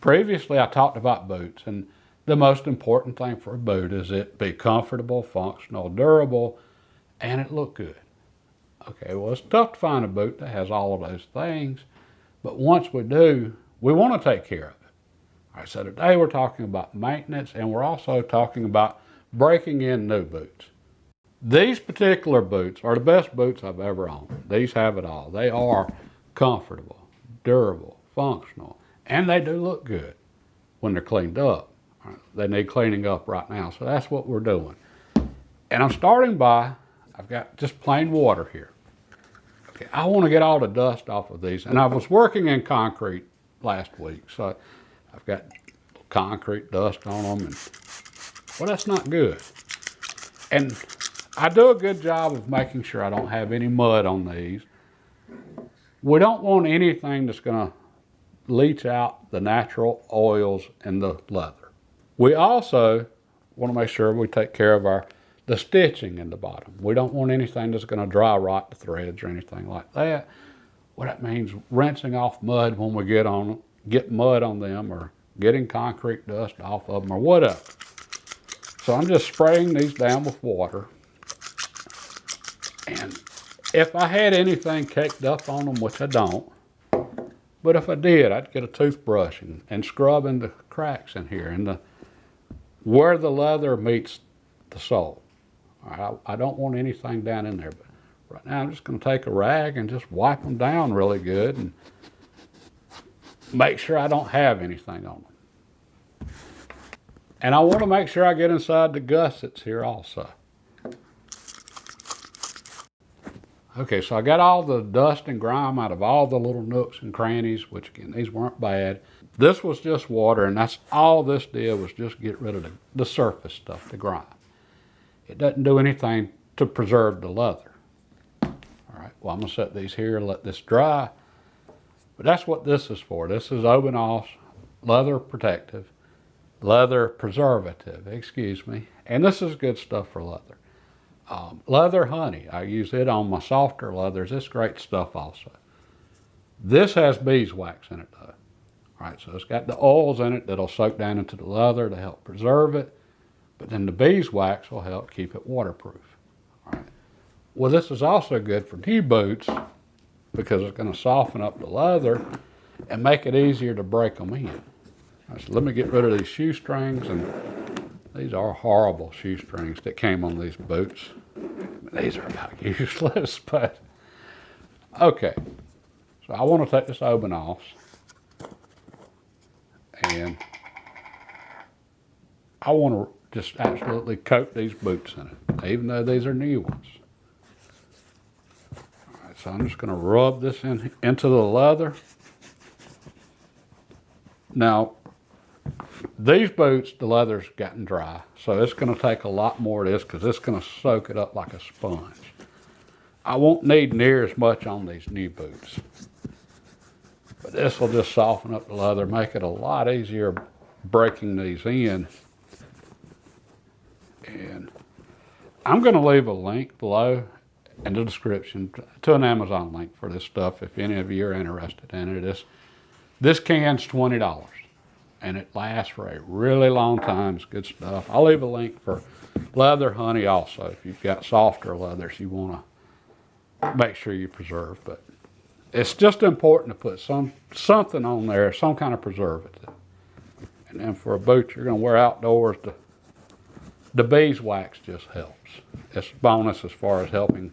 Previously, I talked about boots, and the most important thing for a boot is it be comfortable, functional, durable, and it look good. Okay, well, it's tough to find a boot that has all of those things, but once we do, we want to take care of it. All right, so today we're talking about maintenance, and we're also talking about breaking in new boots. These particular boots are the best boots I've ever owned. These have it all. They are comfortable, durable, functional, and they do look good when they're cleaned up. They need cleaning up right now, so that's what we're doing. And I'm starting by, I've got just plain water here. Okay, I want to get all the dust off of these, and I was working in concrete last week, so I've got concrete dust on them, and well, that's not good. And I do a good job of making sure I don't have any mud on these. We don't want anything that's going to leach out the natural oils in the leather. We also want to make sure we take care of the stitching in the bottom. We don't want anything that's going to dry rot the threads or anything like that. Well, that means rinsing off mud when we get mud on them, or getting concrete dust off of them, or whatever. So I'm just spraying these down with water. And if I had anything caked up on them, which I don't, but if I did, I'd get a toothbrush and scrub in the cracks in here, and where the leather meets the sole. I don't want anything down in there, but right now I'm just going to take a rag and just wipe them down really good and make sure I don't have anything on them. And I want to make sure I get inside the gussets here also. Okay, so I got all the dust and grime out of all the little nooks and crannies, which again, these weren't bad. This was just water, and that's all this did, was just get rid of the surface stuff, the grime. It doesn't do anything to preserve the leather. All right, well, I'm gonna set these here and let this dry. But that's what this is for. This is Obenauf's leather preservative, excuse me. And this is good stuff for leather. Leather honey, I use it on my softer leathers. It's great stuff also. This has beeswax in it though. All right, so it's got the oils in it that'll soak down into the leather to help preserve it, but then the beeswax will help keep it waterproof. All right. Well, this is also good for new boots because it's going to soften up the leather and make it easier to break them in. All right, so let me get rid of these shoestrings, and these are horrible shoestrings that came on these boots. These are about useless, but okay. So I want to take this Obenauf's, and I want to just absolutely coat these boots in it, even though these are new ones. All right, so I'm just going to rub this into the leather. Now, these boots, the leather's gotten dry, so it's going to take a lot more of this because it's going to soak it up like a sponge. I won't need near as much on these new boots, but this will just soften up the leather, make it a lot easier breaking these in. And I'm going to leave a link below in the description to an Amazon link for this stuff if any of you are interested in it. This can's $20. And it lasts for a really long time. It's good stuff. I'll leave a link for leather honey also if you've got softer leathers you want to make sure you preserve. But it's just important to put something on there, some kind of preservative. And then for a boot you're going to wear outdoors, the beeswax just helps. It's a bonus as far as helping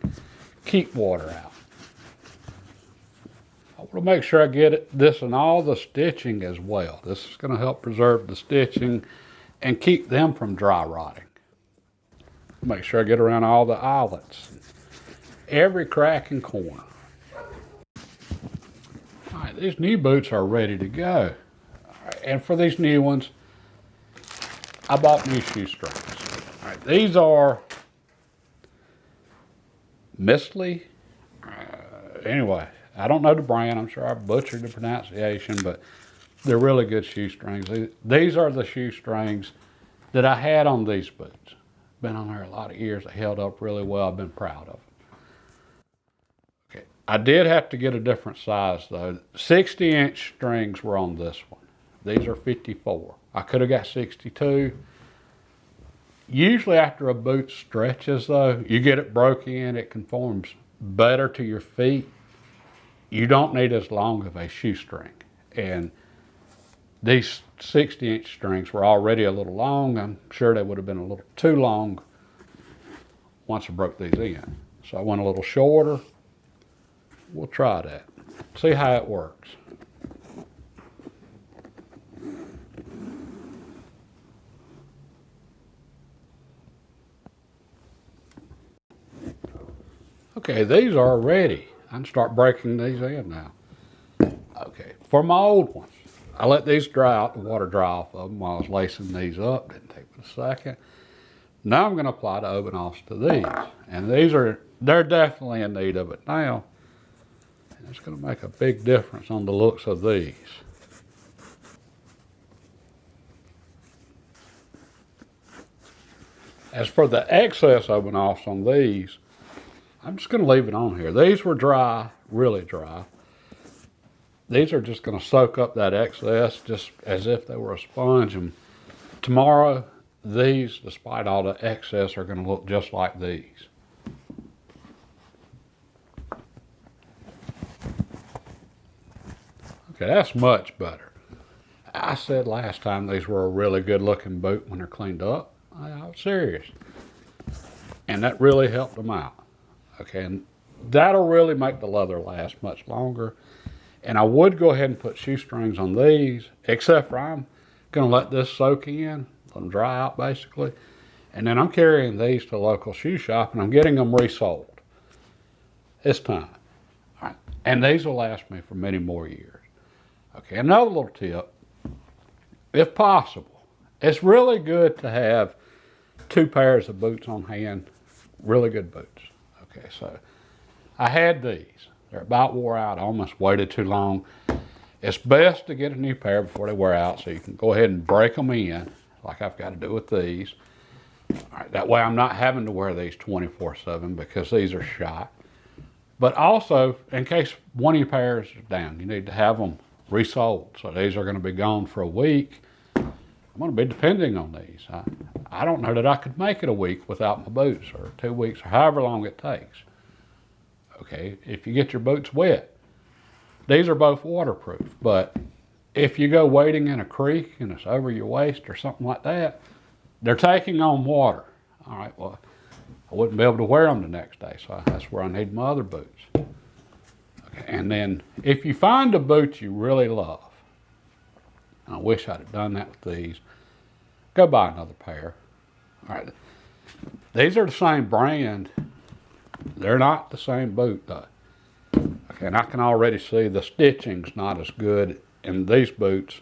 keep water out. I want to make sure I get this and all the stitching as well. This is going to help preserve the stitching and keep them from dry rotting. Make sure I get around all the eyelets, every crack and corner. All right, these new boots are ready to go. All right, and for these new ones, I bought new shoestrings. All right, these are Mistly. Anyway, I don't know the brand. I'm sure I butchered the pronunciation, but they're really good shoestrings. These are the shoestrings that I had on these boots. Been on there a lot of years. They held up really well. I've been proud of them. Okay, I did have to get a different size though. 60-inch strings were on this one, These are 54. I could have got 62. Usually after a boot stretches though, you get it broke in, it conforms better to your feet. You don't need as long of a shoestring. And these 60-inch strings were already a little long. I'm sure they would have been a little too long once I broke these in. So I went a little shorter. We'll try that. See how it works. Okay, these are ready. I can start breaking these in now. Okay, for my old ones, I let these dry out, the water dry off of them while I was lacing these up. Didn't take but a second. Now I'm going to apply the Obenos to these. And they're definitely in need of it now. And it's going to make a big difference on the looks of these. As for the excess Obenos on these, I'm just going to leave it on here. These were dry, really dry. These are just going to soak up that excess just as if they were a sponge. And tomorrow, these, despite all the excess, are going to look just like these. Okay, that's much better. I said last time these were a really good looking boot when they're cleaned up. I was serious. And that really helped them out. Okay, and that'll really make the leather last much longer. And I would go ahead and put shoestrings on these, except for I'm going to let this soak in, let them dry out basically. And then I'm carrying these to a local shoe shop and I'm getting them resoled. It's time. All right. And these will last me for many more years. Okay, another little tip, if possible, it's really good to have 2 pairs of boots on hand, really good boots. Okay, so I had these. They're about wore out. I almost waited too long. It's best to get a new pair before they wear out so you can go ahead and break them in like I've got to do with these. All right, that way I'm not having to wear these 24/7 because these are shot. But also, in case one of your pairs is down, you need to have them resoled. So these are going to be gone for a week. I'm going to be depending on these. I don't know that I could make it a week without my boots, or 2 weeks, or however long it takes. Okay, if you get your boots wet, these are both waterproof, but if you go wading in a creek and it's over your waist or something like that, they're taking on water. All right, well, I wouldn't be able to wear them the next day, so that's where I need my other boots. Okay, and then if you find a boot you really love, and I wish I'd have done that with these, go buy another pair. All right, these are the same brand. They're not the same boot though. Okay, and I can already see the stitching's not as good in these boots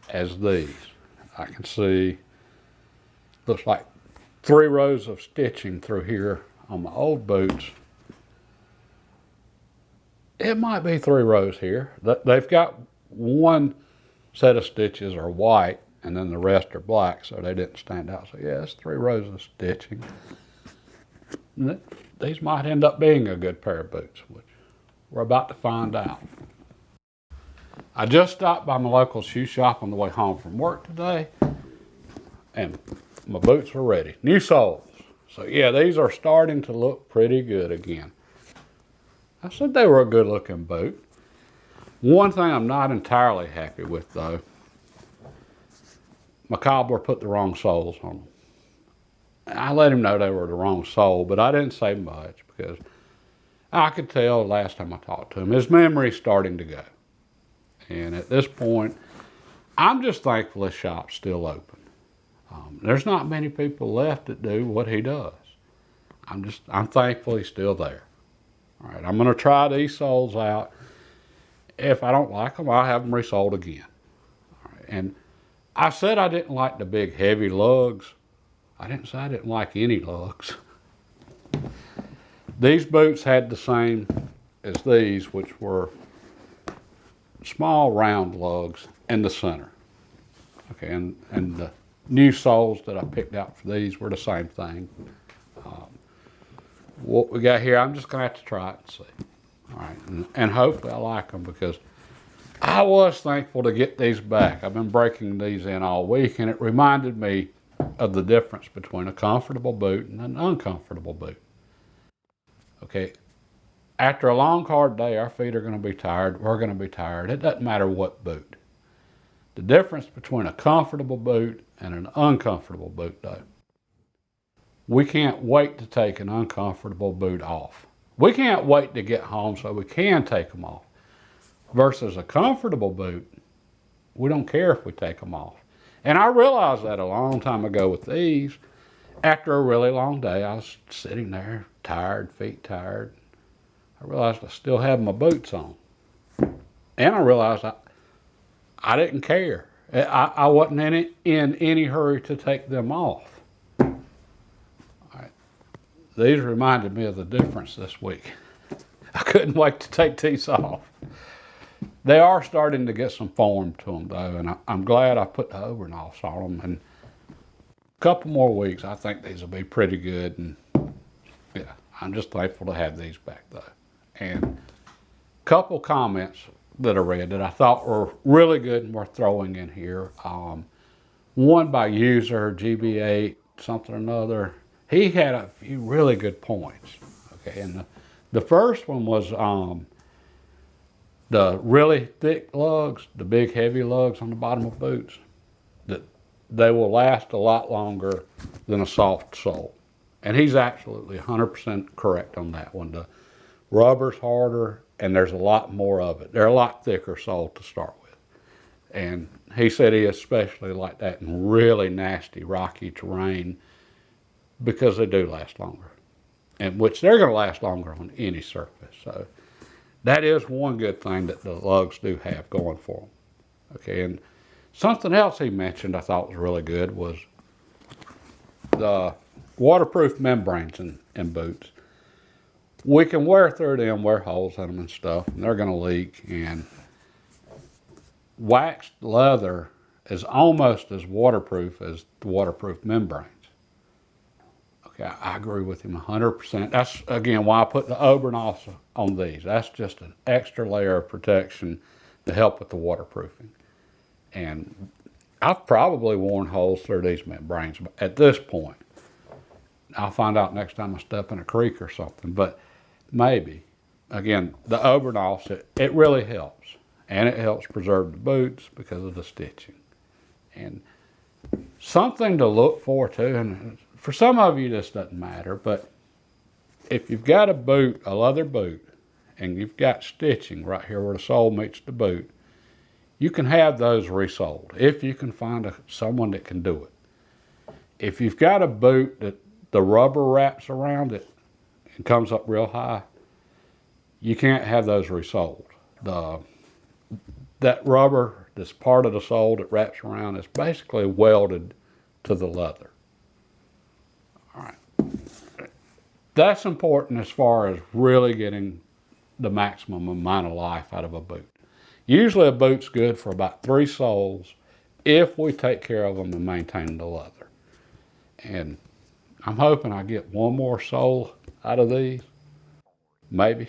as these. I can see, looks like 3 rows of stitching through here on my old boots. It might be 3 rows here. They've got 1 set of stitches are white and then the rest are black, so they didn't stand out. So yeah, it's 3 rows of stitching. These might end up being a good pair of boots, which we're about to find out. I just stopped by my local shoe shop on the way home from work today, and my boots are ready. New soles. So yeah, these are starting to look pretty good again. I said they were a good looking boot. One thing I'm not entirely happy with though, my cobbler put the wrong soles on them. I let him know they were the wrong sole, but I didn't say much because I could tell last time I talked to him, his memory's starting to go. And at this point, I'm just thankful his shop's still open. There's not many people left that do what he does. I'm thankful he's still there. All right, I'm going to try these soles out. If I don't like them, I'll have them resoled again. All right, and I said I didn't like the big heavy lugs. I didn't say I didn't like any lugs. These boots had the same as these, which were small round lugs in the center. Okay, and the new soles that I picked out for these were the same thing. What we got here, I'm just gonna have to try it and see. All right, and hopefully I like them because I was thankful to get these back. I've been breaking these in all week, and it reminded me of the difference between a comfortable boot and an uncomfortable boot. Okay, after a long, hard day, our feet are going to be tired. We're going to be tired. It doesn't matter what boot. The difference between a comfortable boot and an uncomfortable boot, though, we can't wait to take an uncomfortable boot off. We can't wait to get home so we can take them off. Versus a comfortable boot, we don't care if we take them off. And I realized that a long time ago with these. After a really long day, I was sitting there, tired, feet tired. I realized I still had my boots on. And I realized I didn't care. I wasn't in any hurry to take them off. All right. These reminded me of the difference this week. I couldn't wait to take these off. They are starting to get some form to them, though, and I'm glad I put the overknofs on them. And a couple more weeks, I think these will be pretty good. And yeah, I'm just thankful to have these back, though. And a couple comments that I read that I thought were really good and worth throwing in here. One by user GB8 something or another. He had a few really good points. Okay, and the first one was the really thick lugs, the big heavy lugs on the bottom of boots, that they will last a lot longer than a soft sole. And he's absolutely 100% correct on that one. The rubber's harder and there's a lot more of it. They're a lot thicker sole to start with. And he said he especially liked that in really nasty, rocky terrain because they do last longer. And which they're going to last longer on any surface. So that is one good thing that the lugs do have going for them. Okay, and something else he mentioned I thought was really good was the waterproof membranes in boots. We can wear through them, wear holes in them and stuff, and they're going to leak. And waxed leather is almost as waterproof as the waterproof membranes. Okay, I agree with him 100%. That's, again, why I put the Oberknofs on these. That's just an extra layer of protection to help with the waterproofing. And I've probably worn holes through these membranes at this point. I'll find out next time I step in a creek or something, but maybe. Again, the Oberknofs, it really helps. And it helps preserve the boots because of the stitching. And something to look for too, and for some of you this doesn't matter, but if you've got a boot, a leather boot, and you've got stitching right here where the sole meets the boot, you can have those resoled if you can find someone that can do it. If you've got a boot that the rubber wraps around it and comes up real high, you can't have those resoled. That rubber that's part of the sole that wraps around is basically welded to the leather. All right. That's important as far as really getting the maximum amount of life out of a boot. Usually a boot's good for about 3 soles if we take care of them and maintain the leather. And I'm hoping I get one more sole out of these. Maybe.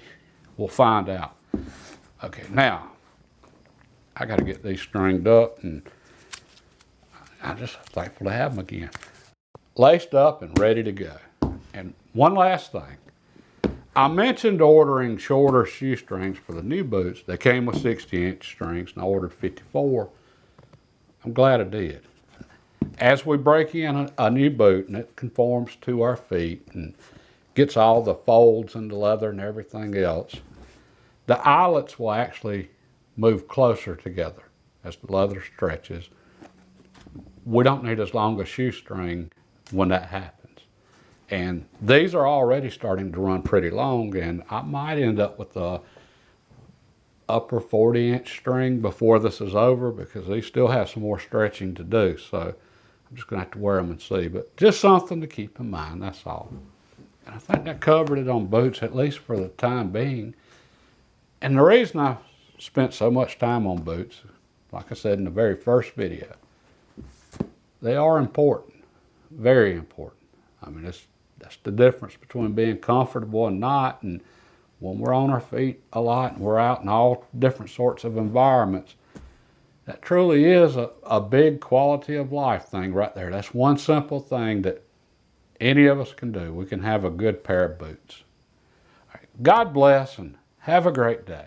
We'll find out. Okay, now, I got to get these stringed up, and I'm just thankful to have them again. Laced up and ready to go. And one last thing. I mentioned ordering shorter shoestrings for the new boots. They came with 60-inch strings, and I ordered 54. I'm glad I did. As we break in a new boot, and it conforms to our feet, and gets all the folds in the leather and everything else, the eyelets will actually move closer together as the leather stretches. We don't need as long a shoestring when that happens. And these are already starting to run pretty long, and I might end up with a upper 40-inch string before this is over because these still have some more stretching to do. So I'm just gonna have to wear them and see, but just something to keep in mind, that's all. And I think that covered it on boots, at least for the time being. And the reason I spent so much time on boots, like I said in the very first video, they are important, very important. I mean, that's the difference between being comfortable and not, and when we're on our feet a lot and we're out in all different sorts of environments, that truly is a big quality of life thing right there. That's one simple thing that any of us can do. We can have a good pair of boots. All right. God bless and have a great day.